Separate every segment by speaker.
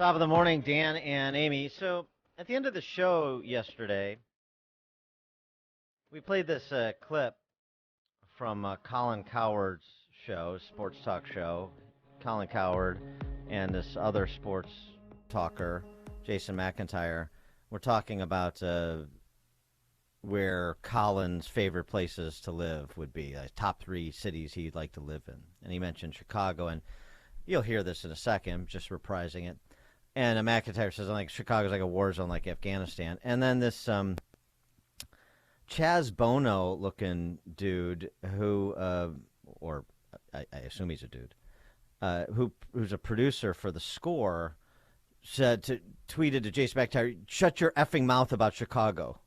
Speaker 1: Top of the morning, Dan and Amy. So at the end of the show yesterday, we played this clip from Colin Coward's show, sports talk show. Colin Coward and this other sports talker, Jason McIntyre, were talking about where Colin's favorite places to live would be, top 3 cities he'd like to live in. And he mentioned Chicago, and you'll hear this in a second, just reprising it. And McIntyre says, like, Chicago's like a war zone like Afghanistan. And then this Chaz Bono-looking dude who, or I assume he's a dude, who's a producer for The Score, tweeted to Jason McIntyre, "Shut your effing mouth about Chicago,"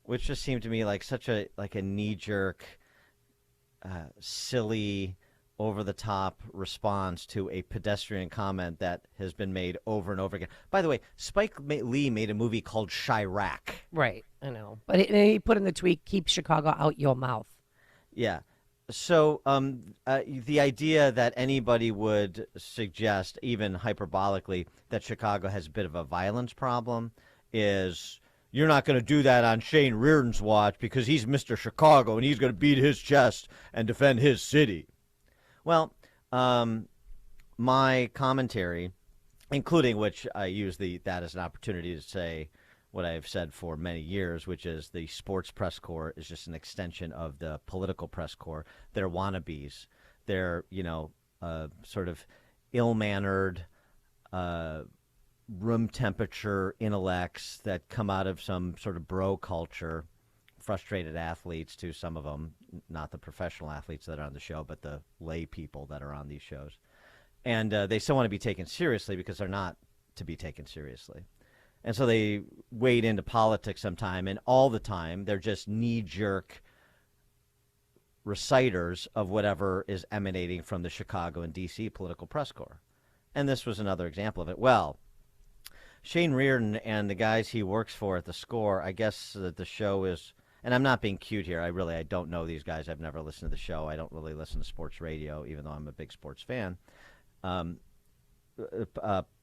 Speaker 1: which just seemed to me like such a knee-jerk, silly, over-the-top response to a pedestrian comment that has been made over and over again. By the way, Spike Lee made a movie called Chirac.
Speaker 2: Right, I know. But he put in the tweet, "Keep Chicago out your mouth."
Speaker 1: Yeah. So the idea that anybody would suggest, even hyperbolically, that Chicago has a bit of a violence problem is, you're not going to do that on Shane Reardon's watch because he's Mr. Chicago and he's going to beat his chest and defend his city. Well, my commentary, including which I use that as an opportunity to say what I've said for many years, which is the sports press corps is just an extension of the political press corps. They're wannabes. They're, sort of ill-mannered, room temperature intellects that come out of some sort of bro culture. Frustrated athletes, to some of them, not the professional athletes that are on the show, but the lay people that are on these shows. And they still want to be taken seriously because they're not to be taken seriously. And so they wade into politics sometime, and all the time they're just knee-jerk reciters of whatever is emanating from the Chicago and D.C. political press corps. And this was another example of it. Well, Shane Reardon and the guys he works for at The Score, I guess that the show is... And I'm not being cute here. I don't know these guys. I've never listened to the show. I don't really listen to sports radio, even though I'm a big sports fan.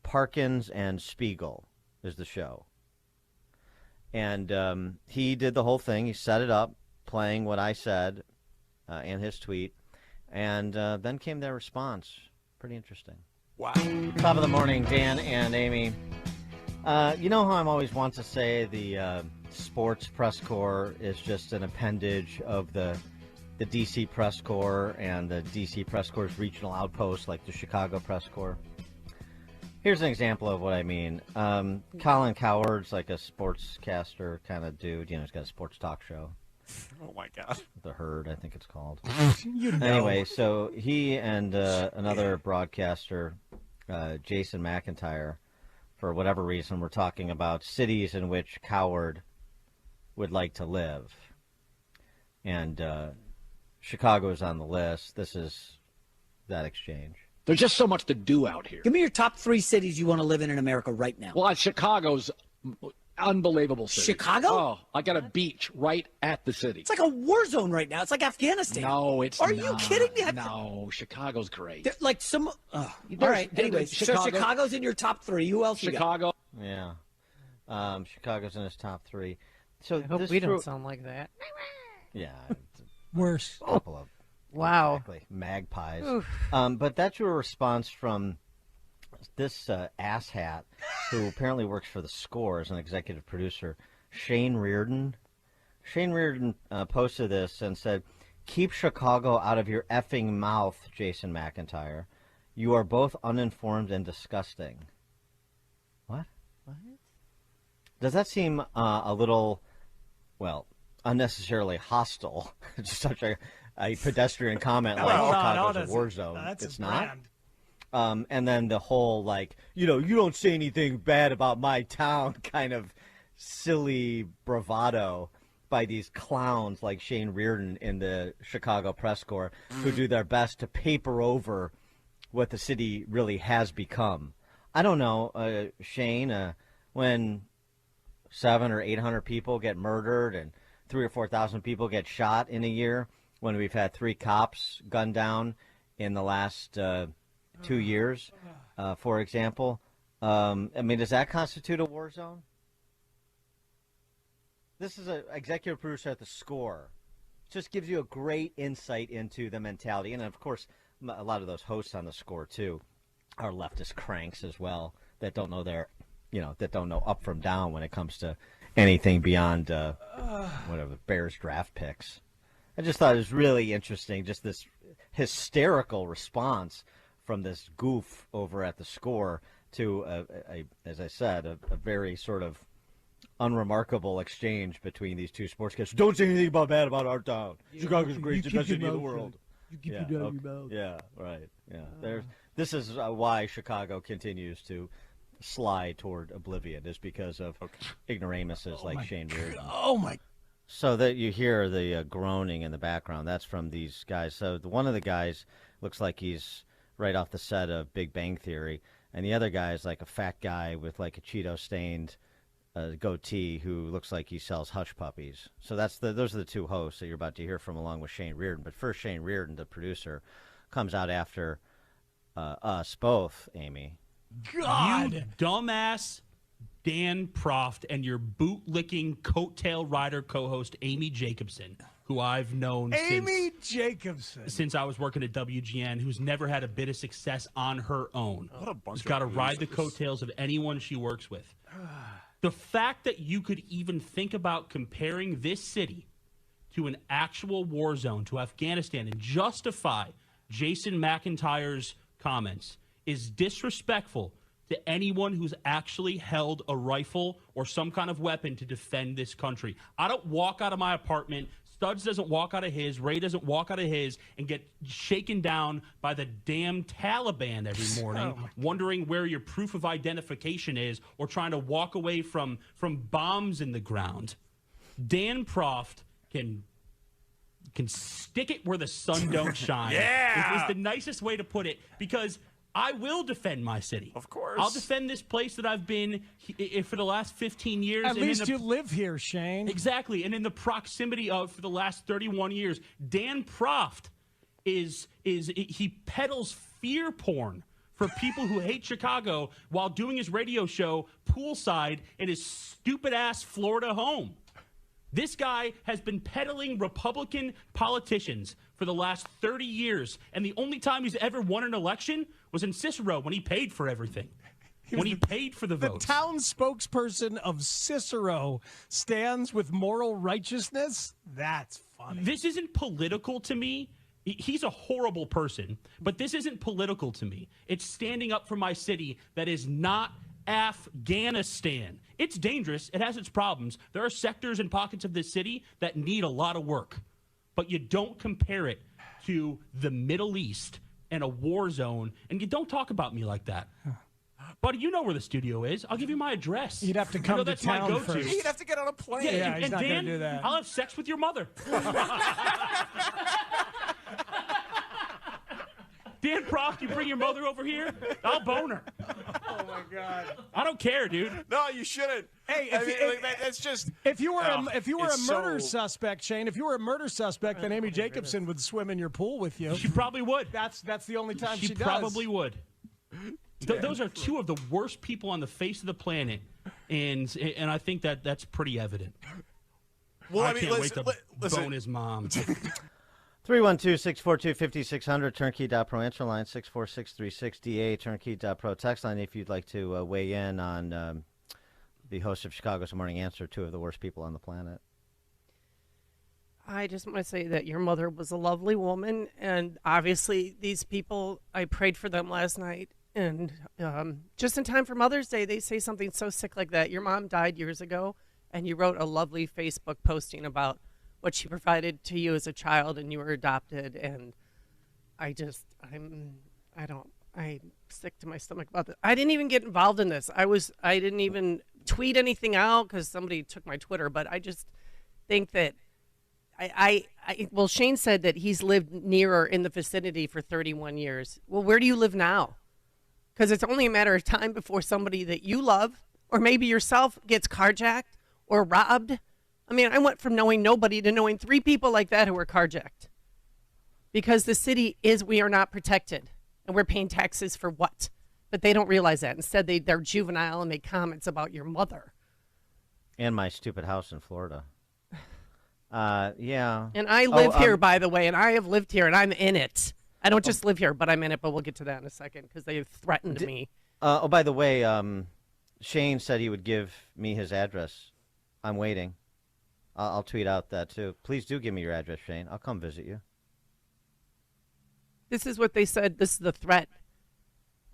Speaker 1: Parkins and Spiegel is the show. And he did the whole thing. He set it up, playing what I said and his tweet. And then came their response. Pretty interesting.
Speaker 3: Wow.
Speaker 1: Top of the morning, Dan and Amy. You know how I'm always want to say the sports press corps is just an appendage of the D.C. press corps and the D.C. press corps' regional outposts like the Chicago press corps? Here's an example of what I mean. Colin Coward's like a sportscaster kind of dude. He's got a sports talk show.
Speaker 3: Oh, my God.
Speaker 1: The Herd, I think it's called.
Speaker 3: You know.
Speaker 1: Anyway, so he and another broadcaster, Jason McIntyre, for whatever reason, we're talking about cities in which Coward would like to live. And Chicago is on the list. This is that exchange.
Speaker 4: There's just so much to do out here.
Speaker 5: Give me your top 3 cities you want to live in America right now.
Speaker 4: Well, Chicago's unbelievable city.
Speaker 5: Chicago?
Speaker 4: Oh, I got a beach right at the city.
Speaker 5: It's like a war zone right now. It's like Afghanistan.
Speaker 4: No, it's
Speaker 5: Are
Speaker 4: not.
Speaker 5: you kidding me?
Speaker 4: No, Chicago's great.
Speaker 5: Like some... all right, anyways. So Chicago's in your top 3. Who else
Speaker 4: Chicago.
Speaker 5: You got?
Speaker 1: Yeah. Chicago's in his top 3. So
Speaker 2: I hope we don't sound like that.
Speaker 1: Yeah.
Speaker 2: Worse.
Speaker 1: A couple of...
Speaker 2: Wow.
Speaker 1: Exactly. Magpies. But that's your response from this asshat who apparently works for The Score as an executive producer, Shane Reardon. Shane Reardon posted this and said, "Keep Chicago out of your effing mouth, Jason McIntyre. You are both uninformed and disgusting." What? Does that seem a little, unnecessarily hostile? Just such a pedestrian comment like Chicago's a war zone. It's not. And then the whole you don't say anything bad about my town kind of silly bravado by these clowns like Shane Reardon in the Chicago press corps who do their best to paper over what the city really has become. I don't know, Shane, when 700 or 800 people get murdered and 3,000 or 4,000 people get shot in a year, when we've had 3 cops gunned down in the last 2 years, for example, I mean, does that constitute a war zone? This is an executive producer at The Score. Just gives you a great insight into the mentality. And, of course, a lot of those hosts on The Score, too, are leftist cranks as well that don't know that don't know up from down when it comes to anything beyond whatever, Bears draft picks. I just thought it was really interesting, just this hysterical response from this goof over at The Score to, as I said, a very sort of unremarkable exchange between these two sportscasters. Don't say anything bad about our town. Chicago's the greatest best city in the world.
Speaker 5: You keep your mouth.
Speaker 1: Yeah, right. Yeah, this is why Chicago continues to slide toward oblivion, is because of ignoramuses like Shane Reardon.
Speaker 5: Oh my!
Speaker 1: So that you hear the groaning in the background, that's from these guys. So one of the guys looks like he's right off the set of Big Bang Theory, and the other guy is like a fat guy with like a Cheeto-stained goatee who looks like he sells hush puppies. So those are the two hosts that you're about to hear from, along with Shane Reardon. But first, Shane Reardon, the producer, comes out after us both, Amy.
Speaker 6: God! You dumbass Dan Proft and your bootlicking coattail rider co-host Amy Jacobson, who I've known since I was working at WGN, who's never had a bit of success on her own.
Speaker 3: What a bunch
Speaker 6: She's got to ride the coattails of anyone she works with. The fact that you could even think about comparing this city to an actual war zone, to Afghanistan, and justify Jason McIntyre's comments is disrespectful to anyone who's actually held a rifle or some kind of weapon to defend this country. I don't walk out of my apartment, Studs doesn't walk out of his, Ray doesn't walk out of his, and get shaken down by the damn Taliban every morning, wondering where your proof of identification is, or trying to walk away from bombs in the ground. Dan Proft can stick it where the sun don't shine.
Speaker 3: Yeah!
Speaker 6: It was the nicest way to put it, because I will defend my city.
Speaker 3: Of course.
Speaker 6: I'll defend this place that I've been for the last 15 years.
Speaker 5: At least you live here, Shane.
Speaker 6: Exactly. And in the proximity of for the last 31 years, Dan Proft he peddles fear porn for people who hate Chicago while doing his radio show poolside in his stupid-ass Florida home. This guy has been peddling Republican politicians for the last 30 years, and the only time he's ever won an election was in Cicero when he paid for everything, when he paid for the votes.
Speaker 5: The town spokesperson of Cicero stands with moral righteousness? That's funny.
Speaker 6: This isn't political to me. He's a horrible person, but this isn't political to me. It's standing up for my city that is not Afghanistan. It's dangerous. It has its problems. There are sectors and pockets of this city that need a lot of work. But you don't compare it to the Middle East and a war zone, and you don't talk about me like that. Buddy, you know where the studio is. I'll give you my address.
Speaker 5: You'd have to come to
Speaker 6: that's
Speaker 5: town
Speaker 6: my go-to.
Speaker 5: first.
Speaker 3: You'd have to get on a plane.
Speaker 5: Yeah, he's
Speaker 6: and
Speaker 5: not
Speaker 6: Dan,
Speaker 5: going to do that.
Speaker 6: I'll have sex with your mother. Dan Proft, you bring your mother over here, I'll bone her.
Speaker 5: Oh, my God.
Speaker 6: I don't care, dude.
Speaker 3: No, you shouldn't.
Speaker 5: Hey,
Speaker 3: that's just.
Speaker 5: If you were a murder
Speaker 3: so...
Speaker 5: suspect, Shane, if you were a murder suspect, then Amy Jacobson would swim in your pool with you.
Speaker 6: She probably would.
Speaker 5: That's the only time she does.
Speaker 6: She probably would. Those are two of the worst people on the face of the planet, and I think that's pretty evident.
Speaker 3: Well,
Speaker 6: I can't wait to bone his mom.
Speaker 1: 312-642-5600, turnkey.pro answer line, 646-360-A, turnkey.pro text line if you'd like to weigh in on the host of Chicago's Morning Answer, two of the worst people on the planet.
Speaker 2: I just want to say that your mother was a lovely woman, and obviously these people, I prayed for them last night, and just in time for Mother's Day, they say something so sick like that. Your mom died years ago, and you wrote a lovely Facebook posting about what she provided to you as a child, and you were adopted, and I'm sick to my stomach about this. I didn't even get involved in this. I didn't even tweet anything out because somebody took my Twitter, but I just think that well, Shane said that he's lived near or in the vicinity for 31 years. Well, where do you live now? Because it's only a matter of time before somebody that you love, or maybe yourself, gets carjacked or robbed. I mean, I went from knowing nobody to knowing 3 people like that who were carjacked. Because the city we are not protected. And we're paying taxes for what? But they don't realize that. Instead, they're juvenile and make comments about your mother.
Speaker 1: And my stupid house in Florida. Yeah.
Speaker 2: And I live here, by the way, and I have lived here, and I'm in it. I don't just live here, but I'm in it, but we'll get to that in a second because they threatened me.
Speaker 1: By the way, Shane said he would give me his address. I'm waiting. I'll tweet out that, too. Please do give me your address, Shane. I'll come visit you.
Speaker 2: This is what they said. This is the threat.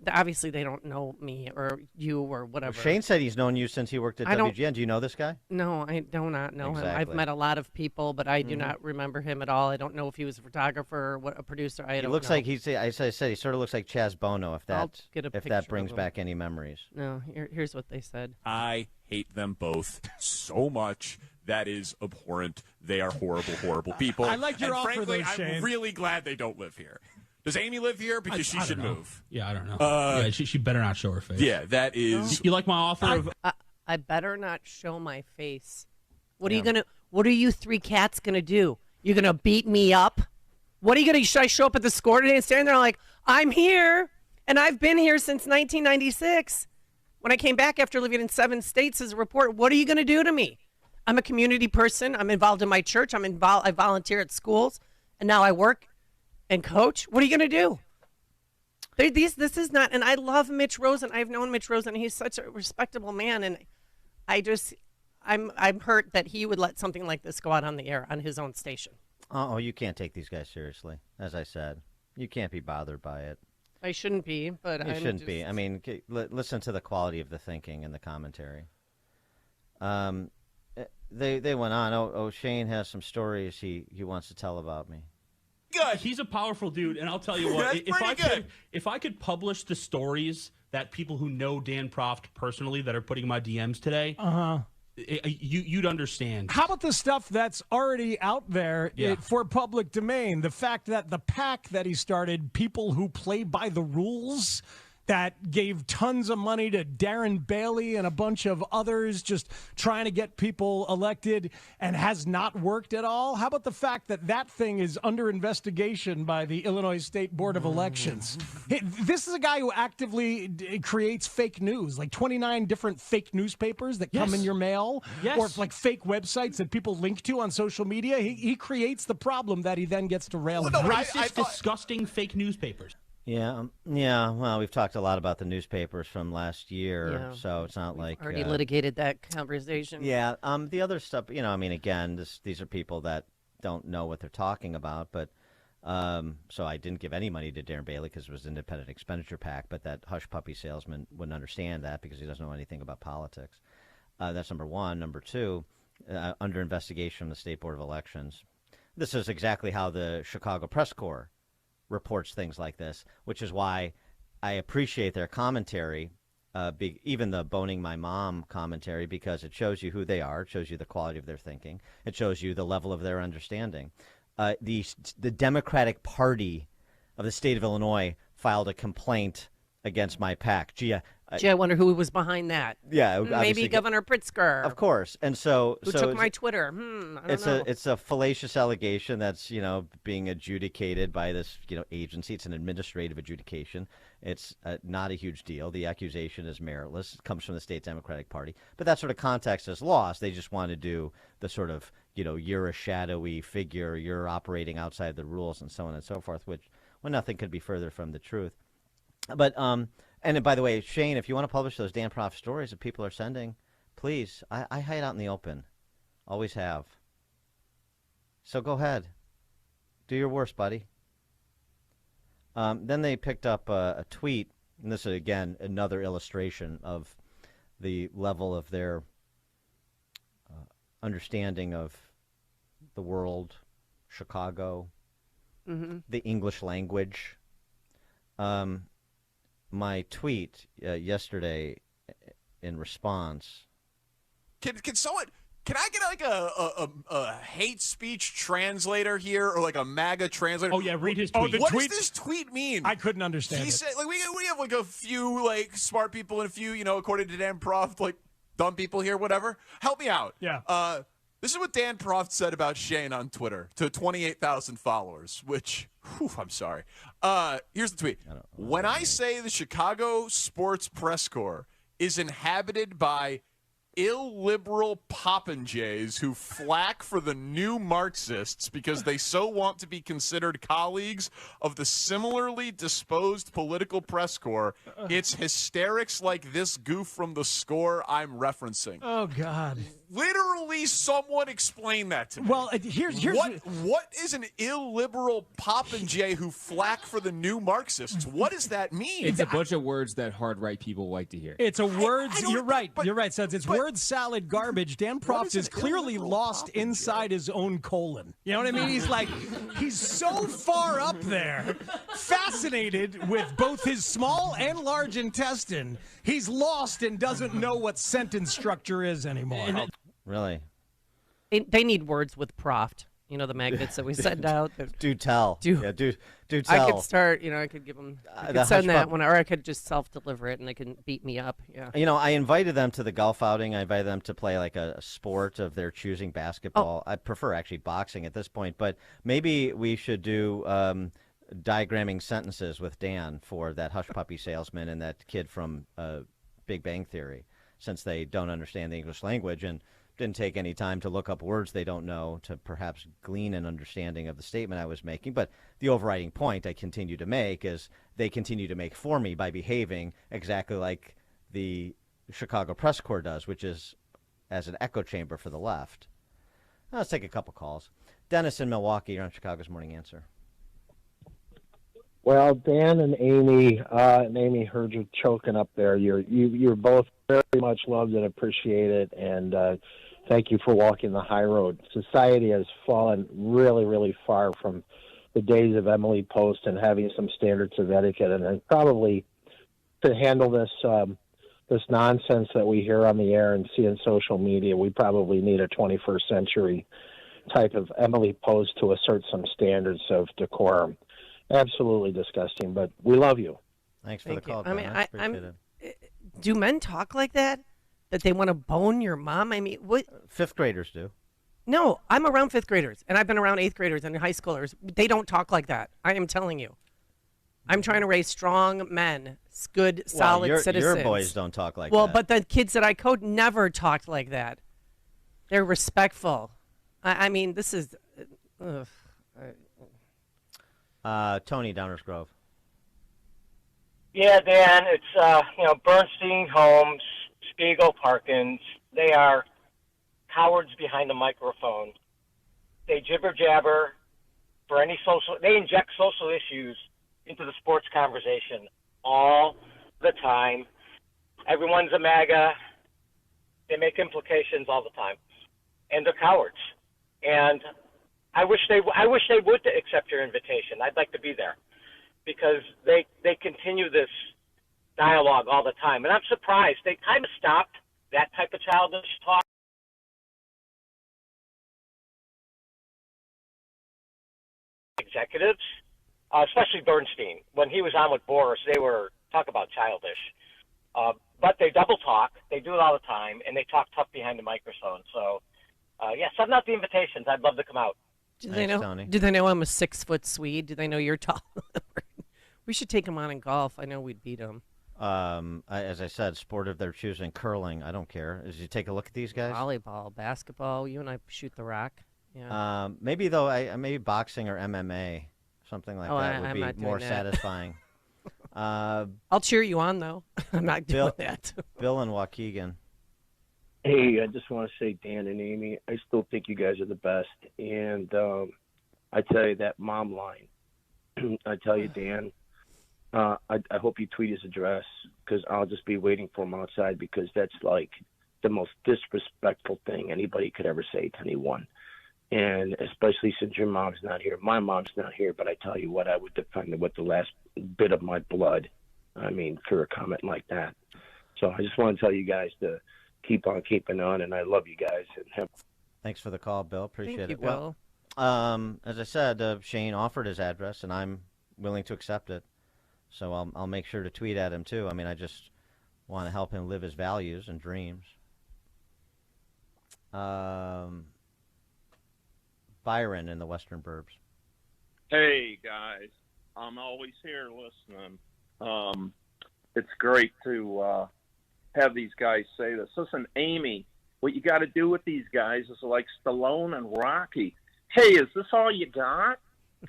Speaker 2: Obviously, they don't know me or you or whatever.
Speaker 1: Shane said he's known you since he worked at WGN. Do you know this guy?
Speaker 2: No, I do not know him. I've met a lot of people, but I do not remember him at all. I don't know if he was a photographer or a producer. I don't know.
Speaker 1: Looks like I said he sort of looks like Chaz Bono, if that brings back any memories.
Speaker 2: No, here's what they said.
Speaker 3: I hate them both so much. That is abhorrent. They are horrible, horrible people.
Speaker 5: I like your offer,
Speaker 3: frankly,
Speaker 5: though, Shane.
Speaker 3: I'm really glad they don't live here. Does Amy live here? Because she should move.
Speaker 6: Yeah, I don't know. She better not show her face.
Speaker 3: Yeah, that is.
Speaker 6: You like my offer?
Speaker 2: I better not show my face. What are you three cats gonna do? You're gonna beat me up? What are you gonna? Should I show up at the score today and stand there like I'm here and I've been here since 1996? When I came back after living in 7 states as a reporter, what are you gonna do to me? I'm a community person. I'm involved in my church. I volunteer at schools, and now I work and coach. What are you going to do? This is not, and I love Mitch Rosen. I've known Mitch Rosen. He's such a respectable man, and I'm hurt that he would let something like this go out on the air on his own station.
Speaker 1: Oh, you can't take these guys seriously. As I said, you can't be bothered by it.
Speaker 2: I shouldn't be, but
Speaker 1: you shouldn't be. I mean, listen to the quality of the thinking and the commentary. They went on. Shane has some stories he wants to tell about me.
Speaker 3: Good.
Speaker 6: He's a powerful dude, and I'll tell you what. If I could publish the stories that people who know Dan Proft personally that are putting my DMs today, you'd understand.
Speaker 5: How about the stuff that's already out there for public domain? The fact that the PAC that he started, people who play by the rules, that gave tons of money to Darren Bailey and a bunch of others just trying to get people elected and has not worked at all? How about the fact that that thing is under investigation by the Illinois State Board of Elections? This is a guy who actively creates fake news, like 29 different fake newspapers that come in your mail, or like fake websites that people link to on social media. He creates the problem that he then gets to rail about.
Speaker 6: Racist, disgusting fake newspapers.
Speaker 1: Yeah. Well, we've talked a lot about the newspapers from last year, so it's not like
Speaker 2: already litigated that conversation.
Speaker 1: Yeah. The other stuff, again, these are people that don't know what they're talking about, but so I didn't give any money to Darren Bailey because it was an independent expenditure PAC, but that hush puppy salesman wouldn't understand that because he doesn't know anything about politics. That's number one. Number two, under investigation from the State Board of Elections. This is exactly how the Chicago Press Corps reports things like this, which is why I appreciate their commentary, even the boning my mom commentary, because it shows you who they are. It shows you the quality of their thinking. It shows you the level of their understanding. The Democratic Party of the state of Illinois filed a complaint against my PAC. Gee,
Speaker 2: I wonder who was behind that.
Speaker 1: Yeah,
Speaker 2: maybe Governor Pritzker.
Speaker 1: Of course, and who
Speaker 2: took my Twitter? I don't know.
Speaker 1: It's a fallacious allegation that's being adjudicated by this agency. It's an administrative adjudication. It's not a huge deal. The accusation is meritless. It comes from the state Democratic Party, but that sort of context is lost. They just want to do the sort of you're a shadowy figure, you're operating outside the rules, and so on and so forth. Which, nothing could be further from the truth. But and by the way, Shane, if you want to publish those Dan Proft stories that people are sending, please. I hide out in the open. Always have. So go ahead. Do your worst, buddy. Then they picked up a tweet, and this is, again, another illustration of the level of their understanding of the world, Chicago, the English language. My tweet yesterday in response.
Speaker 3: Can I get like a hate speech translator here, or like a MAGA translator?
Speaker 6: Oh yeah, read his tweet.
Speaker 3: What does this tweet mean?
Speaker 5: I couldn't understand.
Speaker 3: He said we have like a few like smart people and a few according to Dan Proft like dumb people here. Whatever. Help me out.
Speaker 5: Yeah.
Speaker 3: This is what Dan Proft said about Shane on Twitter to 28,000 followers, which, I'm sorry. Here's the tweet. When I say the Chicago Sports Press Corps is inhabited by illiberal popinjays who flack for the new Marxists because they so want to be considered colleagues of the similarly disposed political press corps, it's hysterics like this goof from the Score I'm referencing.
Speaker 5: Oh, God.
Speaker 3: Literally, someone explain that to me.
Speaker 5: Well, here's
Speaker 3: what is an illiberal popinjay who flack for the new Marxists? What does that mean?
Speaker 7: It's a bunch of words that hard right people like to hear.
Speaker 5: It's a words. You're right. You're right, Sons. It's word salad garbage. Dan Proft is clearly lost inside his own colon. You know what I mean? He's so far up there, fascinated with both his small and large intestine. He's lost and doesn't know what sentence structure is anymore.
Speaker 1: Really?
Speaker 2: They need words with Proft. You know, the magnets that we send out.
Speaker 1: Do tell. Do tell.
Speaker 2: I could start, I could give them, I could send that one, or I could just self-deliver it and they can beat me up. Yeah.
Speaker 1: I invited them to the golf outing. I invited them to play like a sport of their choosing, basketball. I prefer actually boxing at this point, but maybe we should do diagramming sentences with Dan for that hush puppy salesman and that kid from Big Bang Theory, since they don't understand the English language and didn't take any time to look up words they don't know to perhaps glean an understanding of the statement I was making. But the overriding point I continue to make is they continue to make for me by behaving exactly like the Chicago Press Corps does, which is as an echo chamber for the left. Let's take a couple calls. Dennis in Milwaukee, you're on Chicago's Morning Answer.
Speaker 8: Well, Dan and Amy heard you choking up there. You're both very much loved and appreciated, and thank you for walking the high road. Society has fallen really, really far from the days of Emily Post and having some standards of etiquette, and probably to handle this nonsense that we hear on the air and see in social media, we probably need a 21st century type of Emily Post to assert some standards of decorum. Absolutely disgusting, but we love you.
Speaker 1: Thanks for the call.
Speaker 2: I mean, do men talk like that? That they want to bone your mom? I mean, what?
Speaker 1: Fifth graders do.
Speaker 2: No, I'm around fifth graders, and I've been around eighth graders and high schoolers. They don't talk like that. I am telling you. I'm trying to raise strong men, good, solid citizens.
Speaker 1: Your boys don't talk like that.
Speaker 2: Well, but the kids that I coach never talked like that. They're respectful. I mean, this is...
Speaker 1: Tony, Downers Grove.
Speaker 9: Yeah, Dan, it's, Bernstein, Holmes, Spiegel, Parkins. They are cowards behind the microphone. They jibber-jabber for any they inject social issues into the sports conversation all the time. Everyone's a MAGA. They make implications all the time. And they're cowards. And I wish they would accept your invitation. I'd like to be there because they continue this dialogue all the time. And I'm surprised. They kind of stopped that type of childish talk. Executives, especially Bernstein. When he was on with Boris, they were, talk about childish. But they double talk. They do it all the time, and they talk tough behind the microphone. So, send out the invitations. I'd love to come out.
Speaker 2: Do they know I'm a 6-foot Swede? Do they know you're tall? We should take them on in golf. I know we'd beat them.
Speaker 1: As I said, sport of their choosing, curling. I don't care. Did you take a look at these guys?
Speaker 2: Volleyball, basketball. You and I shoot the rock. Yeah.
Speaker 1: Maybe though, maybe boxing or MMA, something like that would be more satisfying.
Speaker 2: I'll cheer you on though. I'm not doing that.
Speaker 1: Bill and Waukegan.
Speaker 10: Hey, I just want to say, Dan and Amy, I still think you guys are the best. And I tell you, that mom line, I tell you, Dan, I hope you tweet his address because I'll just be waiting for him outside because that's like the most disrespectful thing anybody could ever say to anyone. And especially since your mom's not here. My mom's not here, but I tell you what, I would defend it with the last bit of my blood. I mean, for a comment like that. So I just want to tell you guys to keep on keeping on, and I love you guys.
Speaker 1: Thanks for the call, Bill. Appreciate
Speaker 2: Thank
Speaker 1: it.
Speaker 2: You, Bill.
Speaker 1: Well, as I said, Shane offered his address, and I'm willing to accept it. So I'll make sure to tweet at him, too. I mean, I just want to help him live his values and dreams. Byron in the Western Burbs.
Speaker 11: Hey, guys. I'm always here listening. It's great to have these guys say this. Listen, Amy, what you got to do with these guys is like Stallone and Rocky. Hey, is this all you got?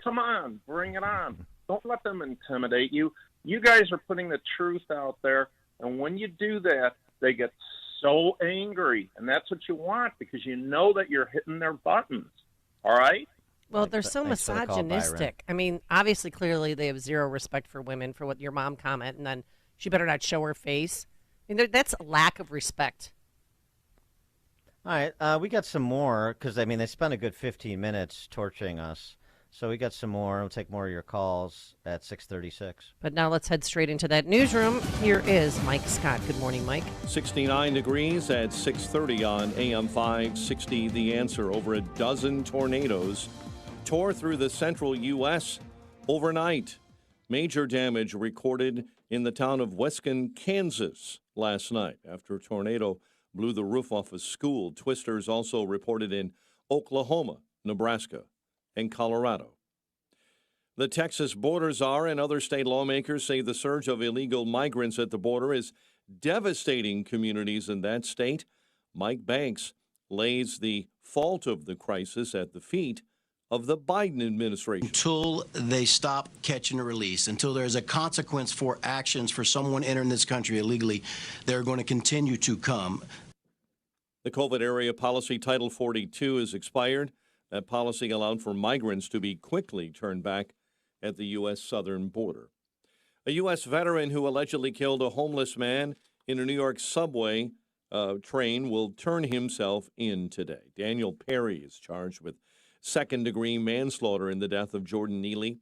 Speaker 11: Come on, bring it on. Don't let them intimidate you. You guys are putting the truth out there, and when you do that, they get so angry, and that's what you want because you know that you're hitting their buttons. All right?
Speaker 2: Well, they're so misogynistic. I mean, obviously, clearly, they have zero respect for women, for what your mom comment, and then she better not show her face. I mean, that's a lack of respect.
Speaker 1: All right, we got some more because, I mean, they spent a good 15 minutes torturing us. So we got some more. We'll take more of your calls at 6:36.
Speaker 2: But now let's head straight into that newsroom. Here is Mike Scott. Good morning, Mike.
Speaker 12: 69 degrees at 6:30 on AM 560. The Answer. Over a dozen tornadoes tore through the central U.S. overnight. Major damage recorded in the town of Weston, Kansas last night after a tornado blew the roof off a school. Twisters also reported in Oklahoma, Nebraska, and Colorado. The Texas border czar and other state lawmakers say the surge of illegal migrants at the border is devastating communities in that state. Mike Banks lays the fault of the crisis at the feet of the Biden administration.
Speaker 13: Until they stop catch and release, until there's a consequence for actions for someone entering this country illegally, they're going to continue to come.
Speaker 12: The COVID area policy Title 42 is expired. That policy allowed for migrants to be quickly turned back at the U.S. southern border. A U.S. veteran who allegedly killed a homeless man in a New York subway train will turn himself in today. Daniel Perry is charged with second-degree manslaughter in the death of Jordan Neely.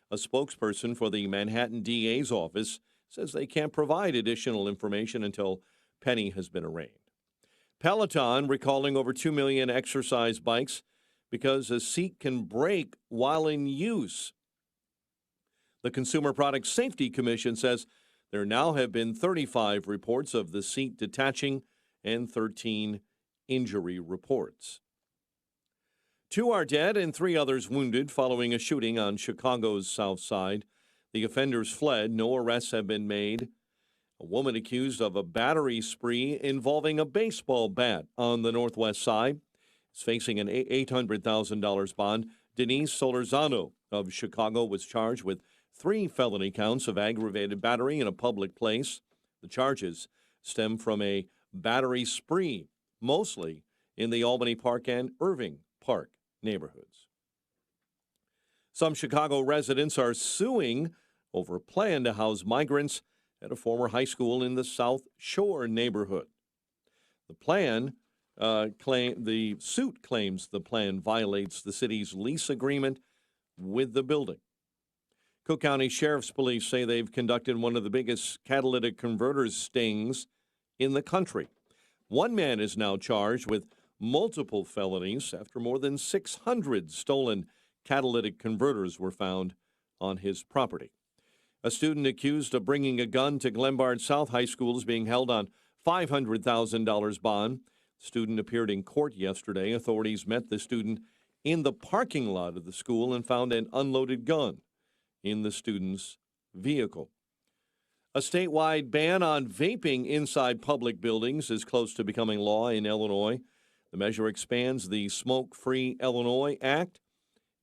Speaker 12: A spokesperson for the Manhattan DA's office says they can't provide additional information until Penny has been arraigned. Peloton recalling over 2 million exercise bikes because a seat can break while in use. The Consumer Product Safety Commission says there now have been 35 reports of the seat detaching and 13 injury reports. 2 are dead and 3 others wounded following a shooting on Chicago's South Side. The offenders fled. No arrests have been made. A woman accused of a battery spree involving a baseball bat on the Northwest Side is facing an $800,000 bond. Denise Solorzano of Chicago was charged with 3 felony counts of aggravated battery in a public place. The charges stem from a battery spree, mostly in the Albany Park and Irving Park neighborhoods. Some Chicago residents are suing over a plan to house migrants at a former high school in the South Shore neighborhood. The suit claims the plan violates the city's lease agreement with the building. Cook County Sheriff's Police say they've conducted one of the biggest catalytic converters stings in the country. One man is now charged with multiple felonies after more than 600 stolen catalytic converters were found on his property. A student accused of bringing a gun to Glenbard South High School is being held on $500,000 bond. The student appeared in court yesterday. Authorities met the student in the parking lot of the school and found an unloaded gun in the student's vehicle. A statewide ban on vaping inside public buildings is close to becoming law in Illinois. The measure expands the Smoke-Free Illinois Act.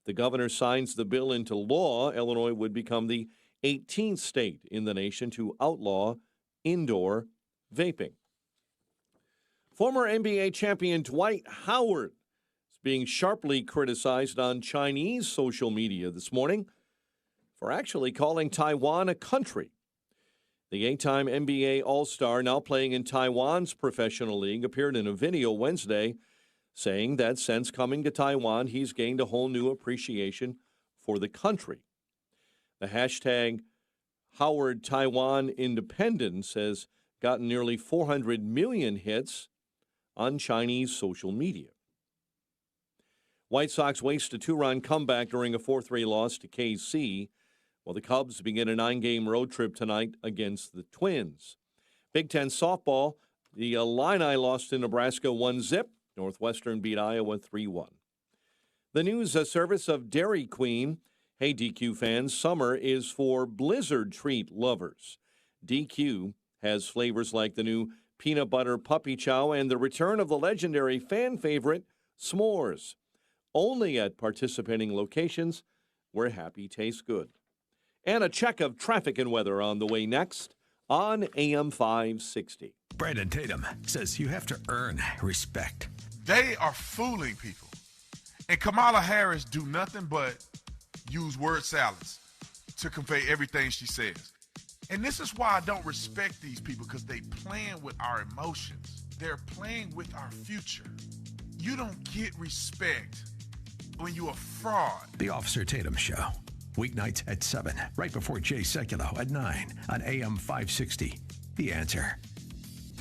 Speaker 12: If the governor signs the bill into law, Illinois would become the 18th state in the nation to outlaw indoor vaping. Former NBA champion Dwight Howard is being sharply criticized on Chinese social media this morning for actually calling Taiwan a country. The 8-time NBA All-Star, now playing in Taiwan's professional league, appeared in a video Wednesday saying that since coming to Taiwan, he's gained a whole new appreciation for the country. The hashtag Howard Taiwan Independence has gotten nearly 400 million hits on Chinese social media. White Sox waste a 2-run comeback during a 4-3 loss to KC, while the Cubs begin a 9-game road trip tonight against the Twins. Big Ten softball, the Illini lost to Nebraska 1-0. Northwestern beat Iowa 3-1. The news service of Dairy Queen. Hey, DQ fans, summer is for Blizzard treat lovers. DQ has flavors like the new peanut butter puppy chow and the return of the legendary fan favorite, s'mores. Only at participating locations where happy tastes good. And a check of traffic and weather on the way next on AM 560.
Speaker 14: Brandon Tatum says you have to earn respect.
Speaker 15: They are fooling people. And Kamala Harris do nothing but use word salads to convey everything she says. And this is why I don't respect these people, because they playing with our emotions. They're playing with our future. You don't get respect when you're a fraud.
Speaker 14: The Officer Tatum Show. Weeknights at 7, right before Jay Sekulow at 9 on AM 560. The Answer.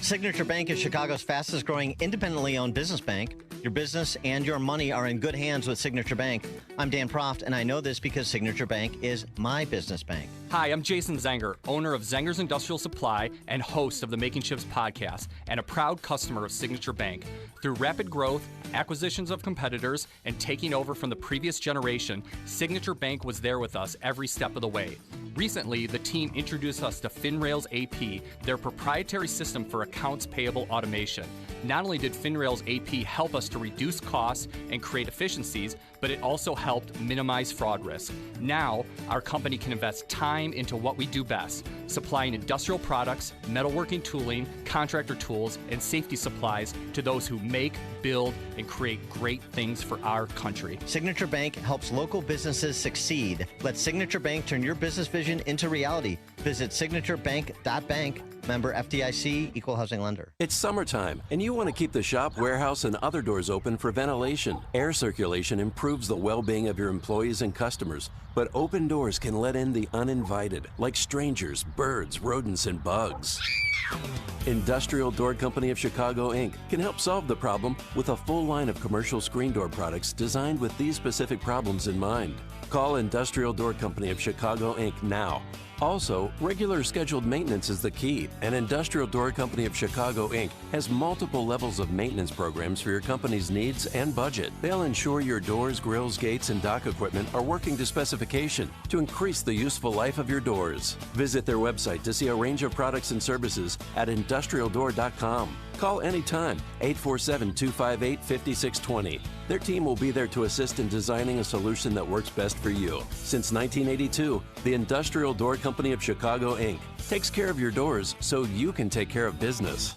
Speaker 1: Signature Bank is Chicago's fastest growing independently owned business bank. Your business and your money are in good hands with Signature Bank. I'm Dan Proft, and I know this because Signature Bank is my business bank.
Speaker 16: Hi, I'm Jason Zenger, owner of Zenger's Industrial Supply and host of the Making Chips podcast, and a proud customer of Signature Bank. Through rapid growth, acquisitions of competitors, and taking over from the previous generation, Signature Bank was there with us every step of the way. Recently, the team introduced us to FinRails AP, their proprietary system for accounts payable automation. Not only did FinRails AP help us to reduce costs and create efficiencies, but it also helped minimize fraud risk. Now, our company can invest time into what we do best, supplying industrial products, metalworking tooling, contractor tools, and safety supplies to those who make, build, and create great things for our country.
Speaker 1: Signature Bank helps local businesses succeed. Let Signature Bank turn your business vision into reality. Visit signaturebank.bank. Member FDIC, Equal Housing Lender.
Speaker 17: It's summertime, and you want to keep the shop, warehouse, and other doors open for ventilation. Air circulation improves the well-being of your employees and customers, but open doors can let in the uninvited, like strangers, birds, rodents, and bugs. Industrial Door Company of Chicago, Inc. can help solve the problem with a full line of commercial screen door products designed with these specific problems in mind. Call Industrial Door Company of Chicago, Inc. now. Also, regular scheduled maintenance is the key, and Industrial Door Company of Chicago, Inc. has multiple levels of maintenance programs for your company's needs and budget. They'll ensure your doors, grills, gates, and dock equipment are working to specification to increase the useful life of your doors. Visit their website to see a range of products and services at industrialdoor.com. Call anytime, 847-258-5620. Their team will be there to assist in designing a solution that works best for you. Since 1982, the Industrial Door Company of Chicago, Inc. takes care of your doors so you can take care of business.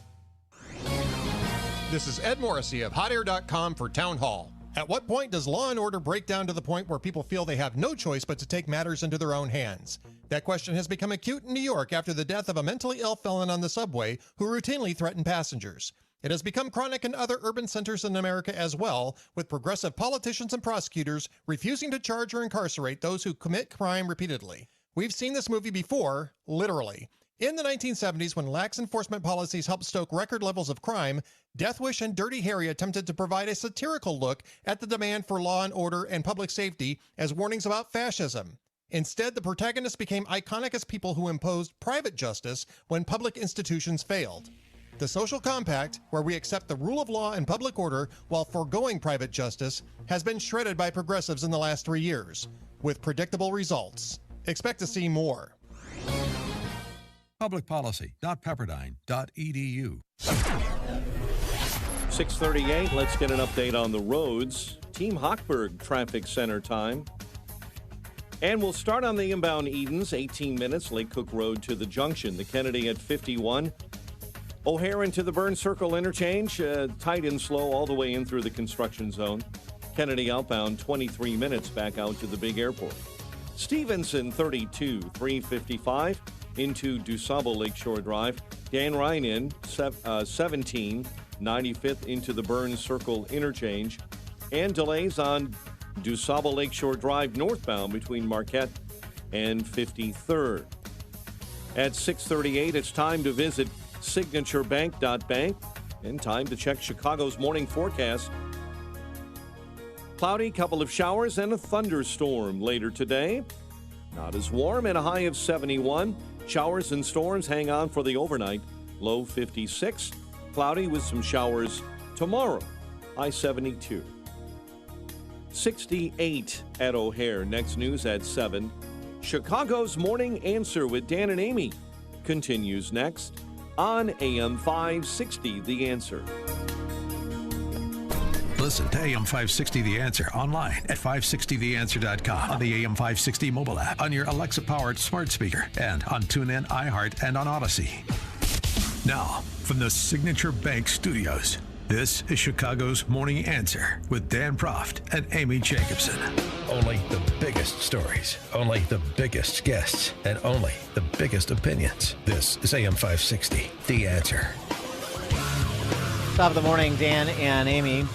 Speaker 18: This is Ed Morrissey of HotAir.com for Town Hall. At what point does law and order break down to the point where people feel they have no choice but to take matters into their own hands? That question has become acute in New York after the death of a mentally ill felon on the subway who routinely threatened passengers. It has become chronic in other urban centers in America as well, with progressive politicians and prosecutors refusing to charge or incarcerate those who commit crime repeatedly. We've seen this movie before, literally. In the 1970s, when lax enforcement policies helped stoke record levels of crime, Death Wish and Dirty Harry attempted to provide a satirical look at the demand for law and order and public safety as warnings about fascism. Instead, the protagonists became iconic as people who imposed private justice when public institutions failed. The social compact, where we accept the rule of law and public order while foregoing private justice, has been shredded by progressives in the last 3 years, with predictable results. Expect to see more.
Speaker 14: Publicpolicy.pepperdine.edu.
Speaker 12: 6:38, let's get an update on the roads. Team Hochberg Traffic Center time. And we'll start on the inbound Edens, 18 minutes, Lake Cook Road to the junction. The Kennedy at 51. O'Hare into the Burn Circle interchange, tight and slow all the way in through the construction zone. Kennedy outbound, 23 minutes back out to the big airport. Stevenson, 32, 355 into DuSable Lakeshore Drive. Dan Ryan in, 17, 95th into the Burn Circle interchange. And delays on DuSable Lakeshore Drive northbound between Marquette and 53rd. At 6:38, it's time to visit signaturebank.bank and time to check Chicago's morning forecast. Cloudy, couple of showers and a thunderstorm later today. Not as warm and a high of 71. Showers and storms hang on for the overnight. Low 56. Cloudy with some showers tomorrow. High 72. 68 at O'Hare. Next news at 7. Chicago's Morning Answer with Dan and Amy continues next on AM 560, The Answer.
Speaker 14: Listen to AM 560 The Answer online at 560theanswer.com, on the AM 560 mobile app, on your Alexa-powered smart speaker, and on TuneIn, iHeart, and on Odyssey. Now, from the Signature Bank Studios, this is Chicago's Morning Answer with Dan Proft and Amy Jacobson. Only the biggest stories, only the biggest guests, and only the biggest opinions. This is AM 560, The Answer.
Speaker 1: Top of the morning, Dan and Amy.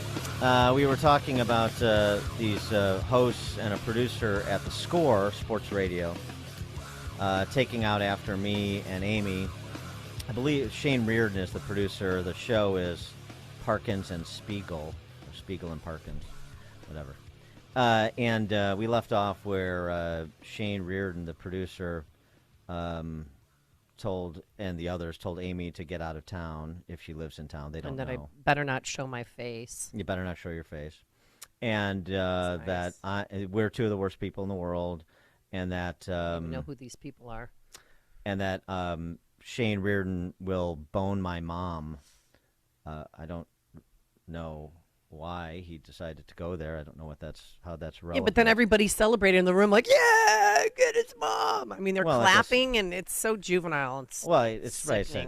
Speaker 1: We were talking about these hosts and a producer at The Score, sports radio, taking out after me and Amy. I believe Shane Reardon is the producer. The show is Parkins and Spiegel, or Spiegel and Parkins, whatever. And we left off where Shane Reardon, the producer, told Amy to get out of town if she lives in town. They don't know.
Speaker 2: And that I better not show my face.
Speaker 1: You better not show your face. And nice. That we're two of the worst people in the world, and that
Speaker 2: I don't even know who these people are.
Speaker 1: And that Shane Reardon will bone my mom. I don't know why he decided to go there. I don't know how that's relevant.
Speaker 2: Yeah, but then everybody's celebrating in the room like, yeah, get his mom. I mean, they're clapping, and it's so juvenile. It's
Speaker 1: right.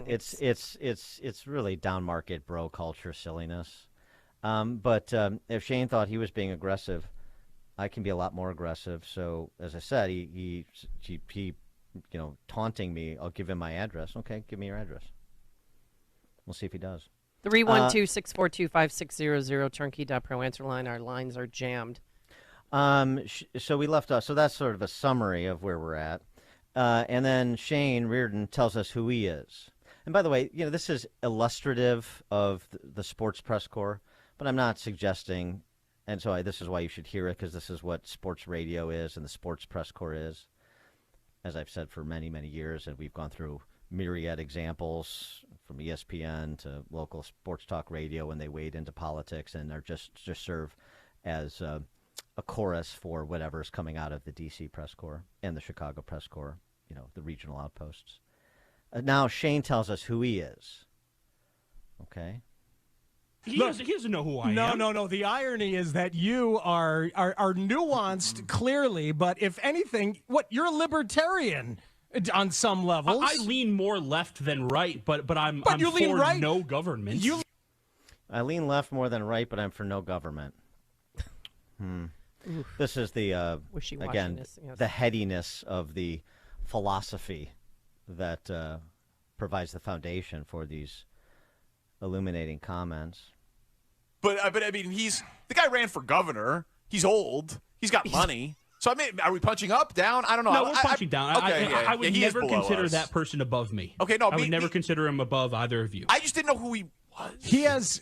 Speaker 1: It's really down market bro culture silliness. But if Shane thought he was being aggressive, I can be a lot more aggressive. So as I said, he taunting me. I'll give him my address. Okay, give me your address. We'll see if he does.
Speaker 2: 312-642-5600, turnkey.pro answer line. Our lines are jammed.
Speaker 1: So we left off. So that's sort of a summary of where we're at. And then Shane Reardon tells us who he is. And by the way, this is illustrative of the sports press corps, but I'm not suggesting, and so this is why you should hear it, because this is what sports radio is and the sports press corps is, as I've said for many, many years, and we've gone through myriad examples from ESPN to local sports talk radio when they wade into politics and are just serve as a chorus for whatever's coming out of the D.C. press corps and the Chicago press corps, the regional outposts. Now Shane tells us who he is. Okay.
Speaker 6: He doesn't know who I am.
Speaker 5: No. The irony is that you are nuanced clearly, but if anything, you're a libertarian. On some levels,
Speaker 6: I lean more left than right, but I'm for
Speaker 5: right.
Speaker 6: no government.
Speaker 1: I lean left more than right, but I'm for no government. This is the again yes. The headiness of the philosophy that provides the foundation for these illuminating comments.
Speaker 3: But I mean, the guy ran for governor. He's old. He's got money. So I mean, are we punching up, down? I don't know.
Speaker 6: No, we're punching down.
Speaker 3: Okay,
Speaker 6: I would never consider
Speaker 3: us.
Speaker 6: that person above me.
Speaker 3: Okay, no,
Speaker 6: I would never consider him above either of you.
Speaker 3: I just didn't know who he was.
Speaker 5: He has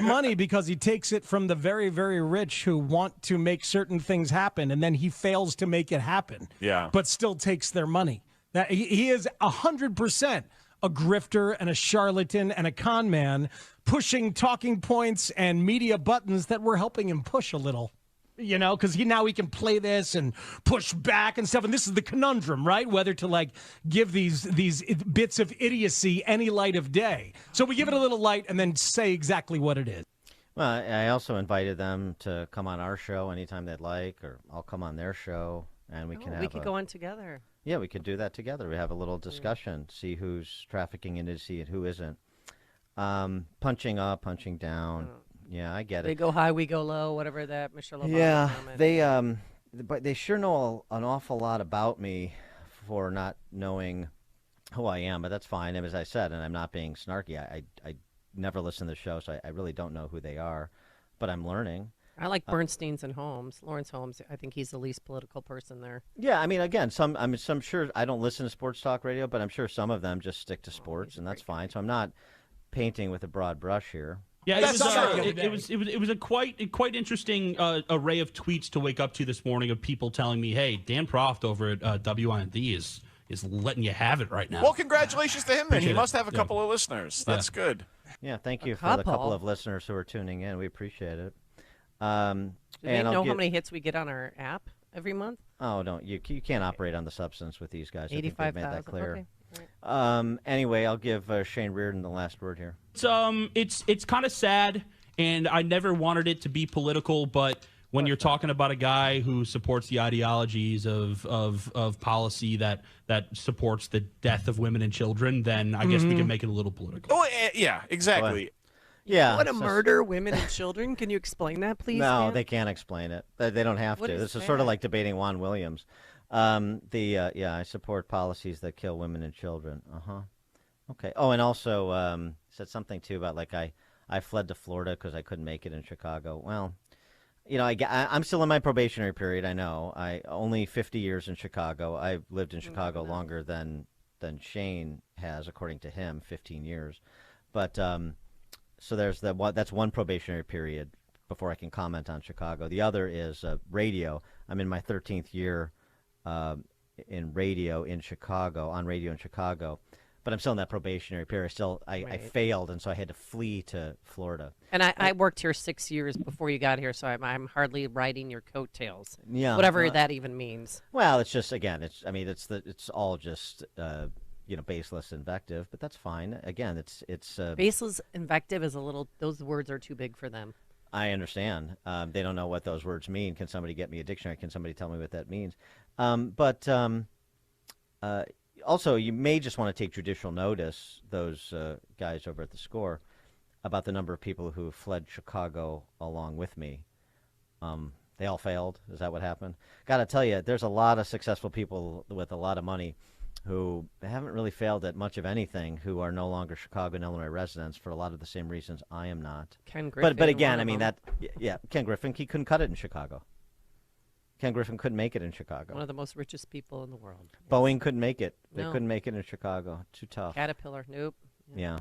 Speaker 5: money because he takes it from the very, very rich who want to make certain things happen, and then he fails to make it happen.
Speaker 3: Yeah,
Speaker 5: but still takes their money. That he is 100% a grifter and a charlatan and a con man, pushing talking points and media buttons that we're helping him push a little. Because now he can play this and push back and stuff. And this is the conundrum, right? Whether to give these bits of idiocy any light of day. So we give it a little light and then say exactly what it is.
Speaker 1: Well, I also invited them to come on our show anytime they'd like, or I'll come on their show and we can
Speaker 2: we could go on together.
Speaker 1: Yeah, we could do that together. We have a little discussion, see who's trafficking industry and who isn't. Punching up, punching down. Yeah, I get it.
Speaker 2: They go high, we go low, whatever that Michelle Obama comment.
Speaker 1: But they sure know an awful lot about me for not knowing who I am, but that's fine. And as I said, and I'm not being snarky, I never listen to the show, so I really don't know who they are, but I'm learning.
Speaker 2: I like Bernstein's and Holmes. Lawrence Holmes, I think he's the least political person there.
Speaker 1: Yeah, I mean, again, I'm sure I don't listen to sports talk radio, but I'm sure some of them just stick to sports, and that's fine. So I'm not painting with a broad brush here.
Speaker 6: Yeah, it was a quite interesting array of tweets to wake up to this morning of people telling me, "Hey, Dan Proft over at WIND is letting you have it right now."
Speaker 3: Well, congratulations to him. Then he must have a couple of listeners. That's good.
Speaker 1: Yeah, thank you for the couple of listeners who are tuning in. We appreciate it.
Speaker 2: Do they know how many hits we get on our app every month?
Speaker 1: Oh, no, you can't operate on the substance with these guys. I think they've made that clear.
Speaker 2: Okay.
Speaker 1: Anyway, I'll give Shane Reardon the last word here.
Speaker 6: It's kind of sad, and I never wanted it to be political, but when you're talking about a guy who supports the ideologies of policy that supports the death of women and children, then I guess we can make it a little political.
Speaker 3: Oh, yeah, exactly.
Speaker 1: Yeah.
Speaker 2: What a murder women and children. Can you explain that, please?
Speaker 1: No,
Speaker 2: Dan?
Speaker 1: They can't explain it. They don't have to. This is sort of like debating Juan Williams. I support policies that kill women and children. Okay. Oh, and also said something too about like I fled to Florida because I couldn't make it in Chicago. Well, I'm still in my probationary period. I know. I only 50 years in Chicago. I've lived in Chicago longer than Shane has, according to him, 15 years. But so there's that's one probationary period before I can comment on Chicago. The other is radio. I'm in my 13th year in radio in Chicago, on radio in Chicago. But I'm still in that probationary period. I failed, and so I had to flee to Florida.
Speaker 2: And I worked here 6 years before you got here, so I'm hardly riding your coattails.
Speaker 1: Yeah,
Speaker 2: whatever that even means.
Speaker 1: Well, it's just it's all just baseless invective, but that's fine. Again, it's
Speaker 2: baseless invective is a little. Those words are too big for them.
Speaker 1: I understand. They don't know what those words mean. Can somebody get me a dictionary? Can somebody tell me what that means? Also, you may just want to take judicial notice, those guys over at the Score, about the number of people who fled Chicago along with me. They all failed. Is that what happened? Got to tell you, there's a lot of successful people with a lot of money who haven't really failed at much of anything, who are no longer Chicago and Illinois residents for a lot of the same reasons I am not.
Speaker 2: Ken Griffin.
Speaker 1: But again, I mean, Ken Griffin, he couldn't cut it in Chicago. Ken Griffin couldn't make it in Chicago.
Speaker 2: One of the most richest people in the world.
Speaker 1: Boeing couldn't make it. They
Speaker 2: No.
Speaker 1: couldn't make it in Chicago. Too tough.
Speaker 2: Caterpillar, nope.
Speaker 1: Yeah.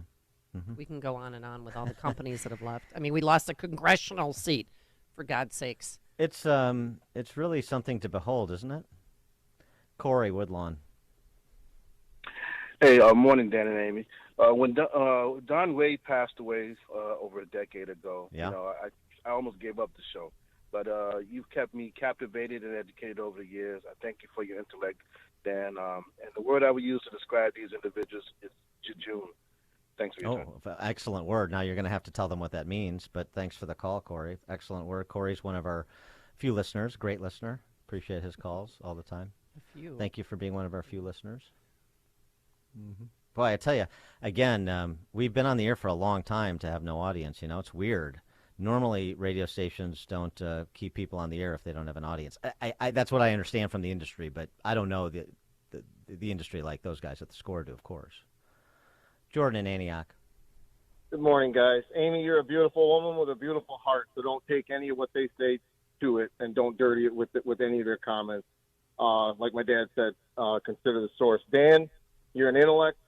Speaker 1: Mm-hmm.
Speaker 2: We can go on and on with all the companies that have left. I mean, we lost a congressional seat, for God's sakes.
Speaker 1: It's really something to behold, isn't it? Corey Woodlawn.
Speaker 10: Hey, morning, Dan and Amy. When Don Wade passed away over a decade ago, I almost gave up the show. But you've kept me captivated and educated over the years. I thank you for your intellect, Dan. And the word I would use to describe these individuals is jejune. Thanks for your time.
Speaker 1: Excellent word. Now you're going to have to tell them what that means, but thanks for the call, Corey. Excellent word. Corey's one of our few listeners, great listener. Appreciate his calls all the time.
Speaker 2: A few.
Speaker 1: Thank you for being one of our few listeners. Mm-hmm. Boy, I tell you, again, we've been on the air for a long time to have no audience. It's weird. Normally, radio stations don't keep people on the air if they don't have an audience. That's what I understand from the industry, but I don't know the industry like those guys at the Score do, of course. Jordan in Antioch.
Speaker 19: Good morning, guys. Amy, you're a beautiful woman with a beautiful heart, so don't take any of what they say to it and don't dirty it with any of their comments. Like my dad said, consider the source. Dan, you're an intellect.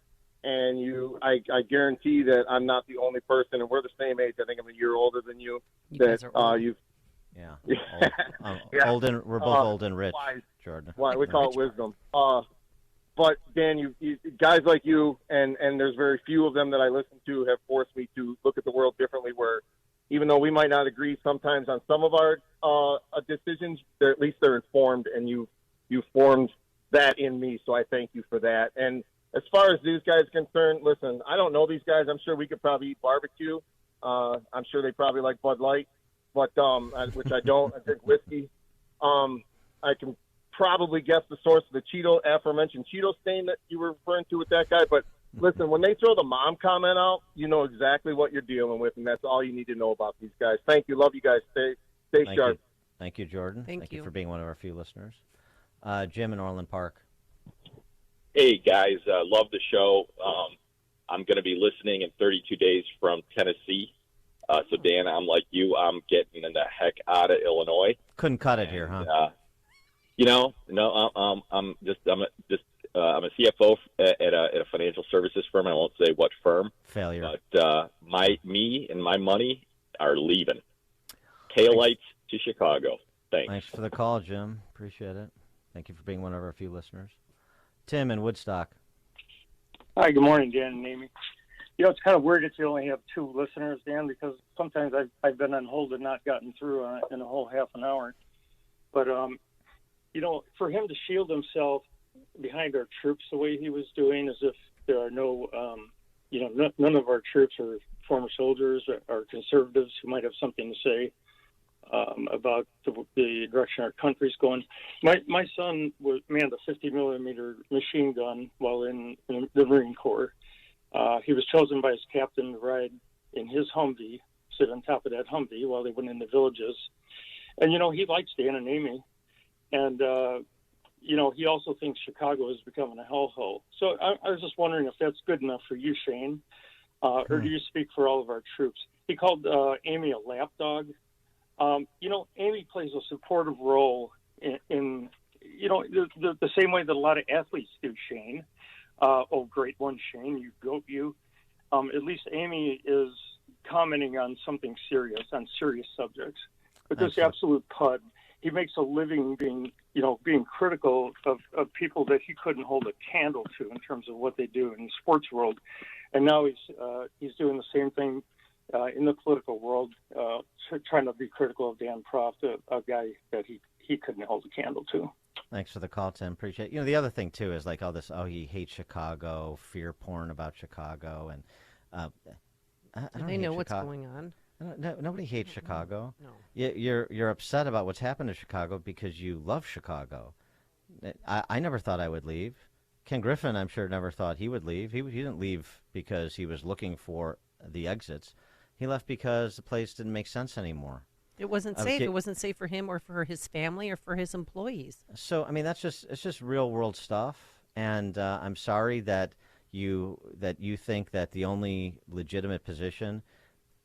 Speaker 19: And I guarantee that I'm not the only person, and we're the same age. I think I'm a year older than you. That you've.
Speaker 1: Yeah. We're both old and rich,
Speaker 19: wise.
Speaker 1: Jordan.
Speaker 19: Why we call it wisdom. But Dan, you guys like you, and there's very few of them that I listen to, have forced me to look at the world differently. Where even though we might not agree sometimes on some of our decisions, at least they're informed, and you formed that in me. So I thank you for that. And as far as these guys are concerned, listen, I don't know these guys. I'm sure we could probably eat barbecue. I'm sure they probably like Bud Light, but which I don't. I drink whiskey. I can probably guess the source of the aforementioned Cheeto stain that you were referring to with that guy. But listen, when they throw the mom comment out, you know exactly what you're dealing with, and that's all you need to know about these guys. Thank you. Love you guys. Stay sharp.
Speaker 1: Thank you, Jordan.
Speaker 2: Thank you
Speaker 1: for being one of our few listeners. Jim in Orland Park.
Speaker 20: Hey, guys, love the show. I'm going to be listening in 32 days from Tennessee. So, Dan, I'm like you. I'm getting the heck out of Illinois.
Speaker 1: Couldn't cut it here, huh?
Speaker 20: I'm a CFO at a financial services firm. I won't say what firm.
Speaker 1: Failure.
Speaker 20: But me and my money are leaving. Taillights to Chicago. Thanks.
Speaker 1: Thanks for the call, Jim. Appreciate it. Thank you for being one of our few listeners. Tim in Woodstock.
Speaker 21: Hi, good morning, Dan and Amy. It's kind of weird that you only have 2 listeners, Dan, because sometimes I've been on hold and not gotten through in a whole half an hour. But, for him to shield himself behind our troops the way he was doing, as if there are no, none of our troops are former soldiers or conservatives who might have something to say about the direction our country's going. My son manned a 50 millimeter machine gun while in the Marine Corps. He was chosen by his captain to ride in his Humvee, sit on top of that Humvee while they went into villages. And, he likes Dan and Amy. And, he also thinks Chicago is becoming a hellhole. So I was just wondering if that's good enough for you, Shane, or do you speak for all of our troops? He called Amy a lapdog. Amy plays a supportive role in the same way that a lot of athletes do, Shane. Oh, great one, Shane. You goat, you. At least Amy is commenting on something serious, on serious subjects. But this absolute pud, he makes a living being critical of people that he couldn't hold a candle to in terms of what they do in the sports world. And now he's doing the same thing in the political world, trying to be critical of Dan Proft, a guy that he couldn't hold a candle to.
Speaker 1: Thanks for the call, Tim. Appreciate it. The other thing, too, is like all this, he hates Chicago, fear porn about Chicago. And
Speaker 2: do they know what's going on?
Speaker 1: Nobody hates Chicago.
Speaker 2: No.
Speaker 1: You're upset about what's happened to Chicago because you love Chicago. I never thought I would leave. Ken Griffin, I'm sure, never thought he would leave. He didn't leave because he was looking for the exits. He left because the place didn't make sense anymore.
Speaker 2: It wasn't safe. It wasn't safe for him or for his family or for his employees.
Speaker 1: So, it's just real world stuff. And I'm sorry that you think that the only legitimate position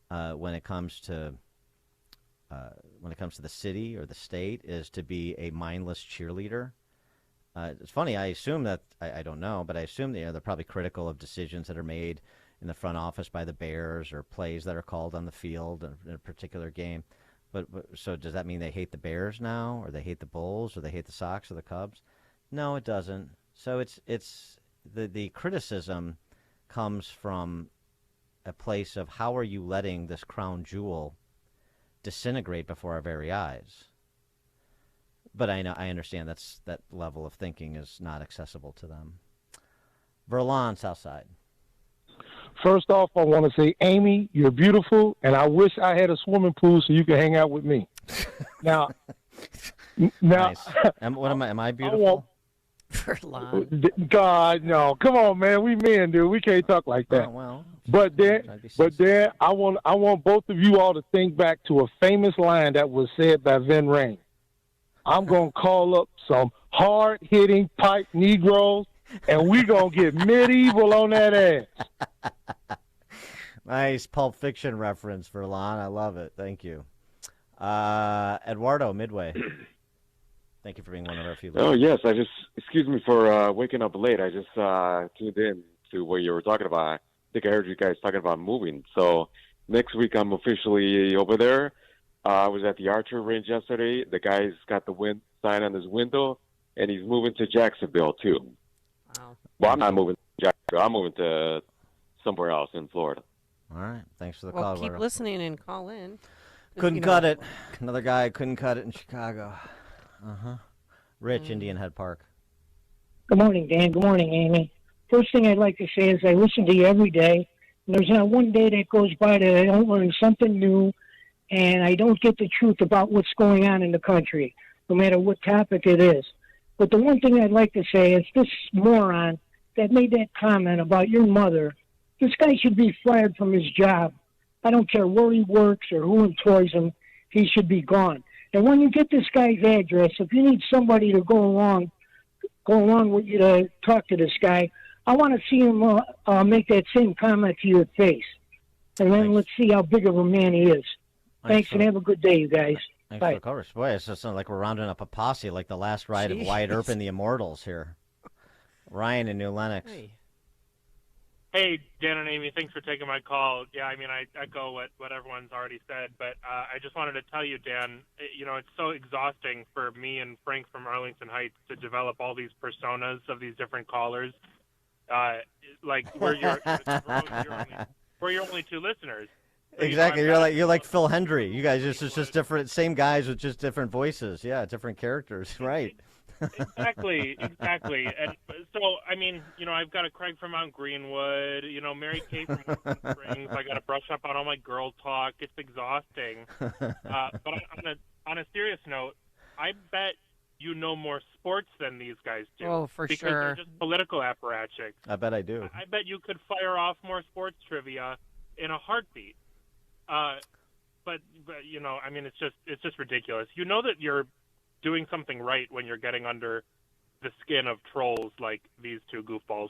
Speaker 1: when it comes to the city or the state is to be a mindless cheerleader. It's funny. I assume that I don't know, but I assume that, they're probably critical of decisions that are made in the front office by the Bears or plays that are called on the field in a particular game. But so does that mean they hate the Bears now, or they hate the Bulls, or they hate the Sox or the Cubs? No, it doesn't. So it's the criticism comes from a place of how are you letting this crown jewel disintegrate before our very eyes? But I understand that level of thinking is not accessible to them. Verlon, Southside.
Speaker 22: First off, I want to say, Amy, you're beautiful, and I wish I had a swimming pool so you could hang out with me. Now,
Speaker 1: nice. What am I? Am I beautiful?
Speaker 2: Verlon.
Speaker 22: God, no. Come on, man. We men, dude. We can't talk like that.
Speaker 1: Oh, well.
Speaker 22: But then, I want both of you all to think back to a famous line that was said by Vin Rain. I'm going to call up some hard-hitting pipe Negroes, and we going to get medieval on that ass.
Speaker 1: Nice Pulp Fiction reference, Verlon. I love it. Thank you. Eduardo, Midway. Thank you for being one of our few listeners.
Speaker 23: Oh, yes. Excuse me for waking up late. I just tuned in to what you were talking about. I think I heard you guys talking about moving. So next week I'm officially over there. I was at the Archer range yesterday. The guy's got the sign on his window, and he's moving to Jacksonville, too.
Speaker 2: Wow.
Speaker 23: Well, I'm not moving to Jacksonville. I'm moving to somewhere else in Florida.
Speaker 1: All right. Thanks for the
Speaker 2: call.
Speaker 1: Keep
Speaker 2: Eduardo. Listening and call in.
Speaker 1: Couldn't cut it. Another guy couldn't cut it in Chicago. Rich, Indian Head Park.
Speaker 24: Good morning, Dan. Good morning, Amy. First thing I'd like to say is I listen to you every day. And there's not one day that goes by that I don't learn something new, and I don't get the truth about what's going on in the country, no matter what topic it is. But the one thing I'd like to say is this moron that made that comment about your mother, this guy should be fired from his job. I don't care where he works or who employs him. He should be gone. And when you get this guy's address, if you need somebody to go along with you to talk to this guy, I want to see him make that same comment to your face. And then let's see how big of a man he is. Thanks, and have a good day, you guys.
Speaker 1: Thanks
Speaker 24: Bye.
Speaker 1: for the coverage. Boy, it sounds like we're rounding up a posse like the last ride of Wyatt Earp and the Immortals here. Ryan in New Lenox.
Speaker 25: Hey, Dan and Amy, thanks for taking my call. Yeah, I mean, I echo what everyone's already said, but I just wanted to tell you, Dan, it's so exhausting for me and Frank from Arlington Heights to develop all these personas of these different callers. like where you're only two listeners. So,
Speaker 1: exactly. You're like Phil Hendry. You guys it's just different, same guys with just different voices. Yeah, different characters. Right.
Speaker 25: Exactly. And so, I mean, I've got a Craig from Mount Greenwood, Mary Kay from Ocean Springs. I got to brush up on all my girl talk. It's exhausting. But on a serious note, I bet you know more sports than these guys do.
Speaker 2: Oh, for
Speaker 25: because
Speaker 2: sure.
Speaker 25: They're just political apparatchiks.
Speaker 1: I bet I do.
Speaker 25: I bet you could fire off more sports trivia in a heartbeat. But I mean, it's just ridiculous. You know that you're doing something right when you're getting under the skin of trolls like these two goofballs.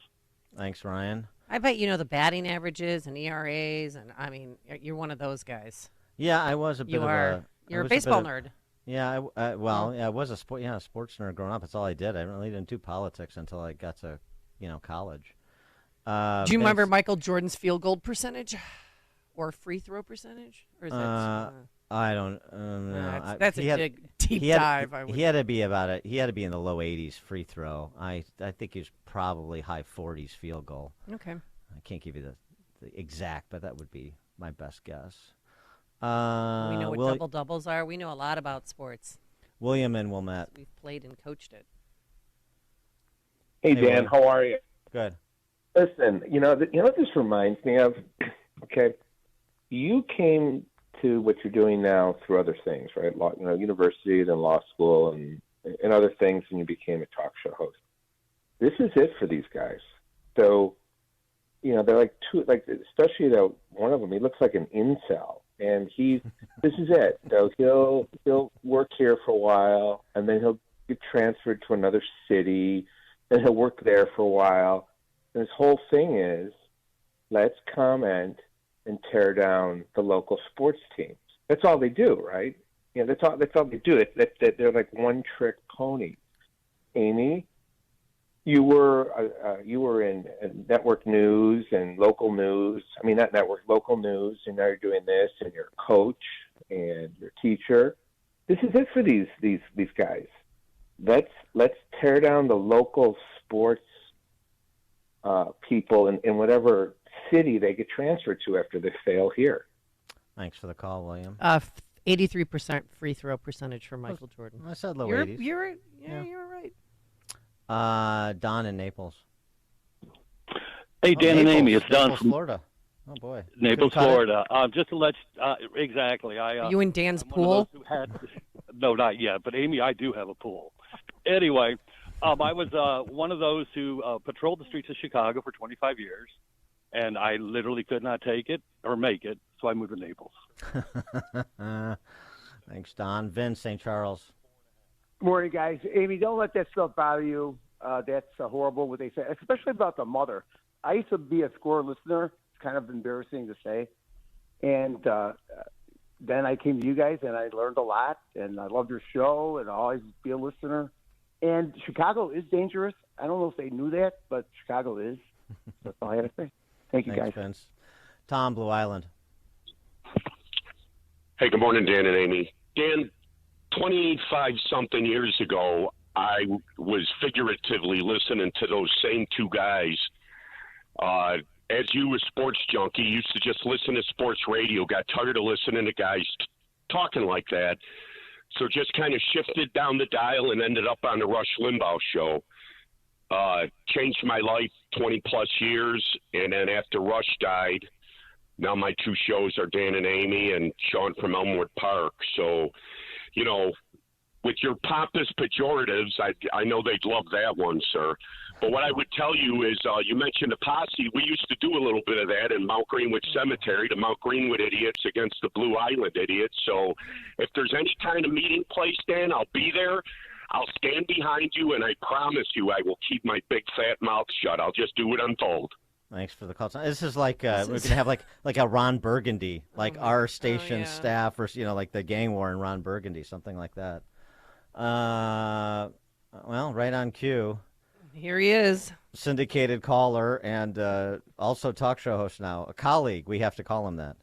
Speaker 1: Thanks, Ryan.
Speaker 2: I bet you know the batting averages and ERAs, and I mean, you're one of those guys.
Speaker 1: Yeah, I was a bit
Speaker 2: You're a baseball nerd.
Speaker 1: Yeah, I was a sports nerd growing up. That's all I did. I really didn't do politics until I got to, college.
Speaker 2: Do you remember Michael Jordan's field goal percentage or free throw percentage? Or is that?
Speaker 1: I don't know.
Speaker 2: That's a deep dive.
Speaker 1: He had to be about it. He had to be in the low 80s free throw. I think he was probably high 40s field goal.
Speaker 2: Okay.
Speaker 1: I can't give you the exact, but that would be my best guess.
Speaker 2: We know what double doubles are. We know a lot about sports.
Speaker 1: William and Wilmette.
Speaker 2: We've played and coached it.
Speaker 4: Hey Dan,
Speaker 1: William.
Speaker 4: how are you?
Speaker 1: Good.
Speaker 4: Listen, you know what this reminds me of? Okay, you came to what you're doing now through other things, right? University, then law school, and other things, and you became a talk show host. This is it for these guys. So, they're especially one of them. He looks like an incel, and this is it. So he'll work here for a while, and then he'll get transferred to another city, and he'll work there for a while. And his whole thing is, let's comment and tear down the local sports teams. That's all they do, right? That's all they do. They're like one-trick ponies. Amy, you were in network news and local news. I mean, not network, local news. And now you're doing this, and you're a coach and you're a teacher. This is it for these guys. Let's tear down the local sports people in whatever city they get transferred to after they fail here.
Speaker 1: Thanks for the call, William.
Speaker 2: 83% free throw percentage for Michael Jordan.
Speaker 1: I said low 80s.
Speaker 2: You're right.
Speaker 1: Don in Naples.
Speaker 7: Hey, Dan and Amy, it's Don
Speaker 1: Naples,
Speaker 7: from
Speaker 1: Florida. Oh boy,
Speaker 7: Naples, Florida. Just to let exactly.
Speaker 2: You in Dan's
Speaker 7: I'm
Speaker 2: pool?
Speaker 7: No, not yet. But Amy, I do have a pool. Anyway, I was one of those who patrolled the streets of Chicago for 25 years, and I literally could not take it or make it, so I moved to Naples.
Speaker 1: Thanks, Don. Vince, St. Charles.
Speaker 8: Morning, guys. Amy, don't let that stuff bother you. That's horrible what they say, especially about the mother. I used to be a score listener. It's kind of embarrassing to say. And then I came to you guys, and I learned a lot, and I loved your show, and I'll always be a listener. And Chicago is dangerous. I don't know if they knew that, but Chicago is. That's all I had to say. Thank you,
Speaker 1: Thanks,
Speaker 8: guys.
Speaker 1: Vince. Tom, Blue Island.
Speaker 9: Hey, good morning, Dan and Amy. Dan, 25-something years ago, I was figuratively listening to those same two guys. As you, a sports junkie, used to just listen to sports radio, got tired of listening to guys talking like that, so just kind of shifted down the dial and ended up on the Rush Limbaugh show. Changed my life 20-plus years, and then after Rush died, now my two shows are Dan and Amy and Sean from Elmwood Park. So, with your pompous pejoratives, I know they'd love that one, sir. But what I would tell you is, you mentioned the posse. We used to do a little bit of that in Mount Greenwood Cemetery, the Mount Greenwood idiots against the Blue Island idiots. So if there's any kind of meeting place, Dan, I'll be there. I'll stand behind you, and I promise you I will keep my big fat mouth shut. I'll just do what I'm told.
Speaker 1: Thanks for the call. This is like we're going to have like a Ron Burgundy, like our station staff, or like the gang war in Ron Burgundy, something like that. Well, right on cue.
Speaker 2: Here he is.
Speaker 1: Syndicated caller and also talk show host now. A colleague, we have to call him that.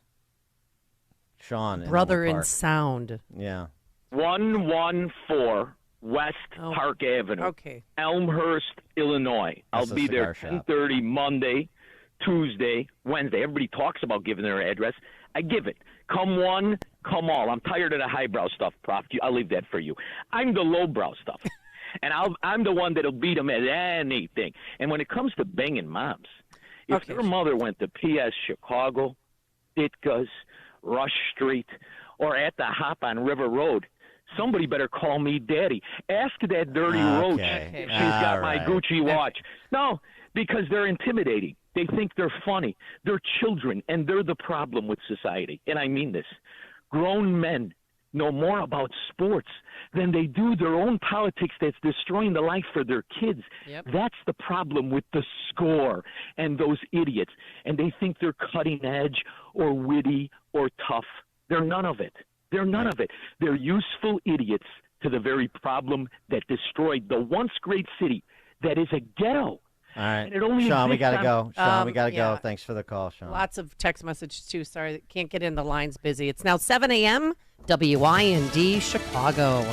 Speaker 1: Sean.
Speaker 2: Brother in
Speaker 1: Park.
Speaker 2: sound.
Speaker 1: Yeah.
Speaker 11: 114. West Park Avenue.
Speaker 2: Okay.
Speaker 11: Elmhurst, Illinois. I'll be there 10:30 Monday, Tuesday, Wednesday. Everybody talks about giving their address. I give it. Come one, come all. I'm tired of the highbrow stuff, Prof. I'll leave that for you. I'm the lowbrow stuff. And I'm the one that'll beat them at anything. And when it comes to banging moms, if your mother went to P.S. Chicago, Ditka's, Rush Street, or at the Hop on River Road, somebody better call me daddy. Ask that dirty roach if she's got my Gucci watch. No, because they're intimidating. They think they're funny. They're children, and they're the problem with society. And I mean this. Grown men know more about sports than they do their own politics that's destroying the life for their kids.
Speaker 2: Yep.
Speaker 11: That's the problem with the Score and those idiots. And they think they're cutting edge or witty or tough. They're none of it. They're none of it. They're useful idiots to the very problem that destroyed the once great city that is a ghetto.
Speaker 1: All right,
Speaker 11: And it only
Speaker 1: Sean, we got to
Speaker 11: exists
Speaker 1: go. Sean, we got to
Speaker 2: yeah.
Speaker 1: go. Thanks for the call, Sean.
Speaker 2: Lots of text messages, too. Sorry, can't get in. The line's busy. It's now 7 a.m. WIND Chicago.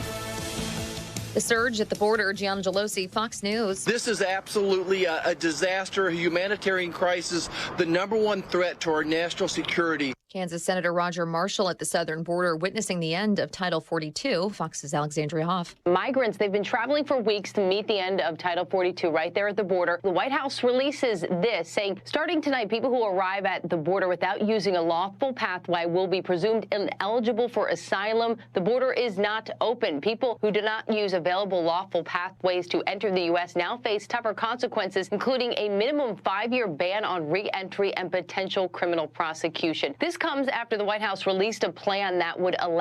Speaker 13: The surge at the border, Gian Gelosi, Fox News.
Speaker 15: This is absolutely a disaster, a humanitarian crisis, the number one threat to our national security.
Speaker 13: Kansas Senator Roger Marshall at the southern border witnessing the end of Title 42. Fox's Alexandria Hoff.
Speaker 16: Migrants, they've been traveling for weeks to meet the end of Title 42 right there at the border. The White House releases this, saying starting tonight, people who arrive at the border without using a lawful pathway will be presumed ineligible for asylum. The border is not open. People who do not use available lawful pathways to enter the U.S. now face tougher consequences, including a minimum 5-year ban on re-entry and potential criminal prosecution. This comes after the White House released a plan that would allow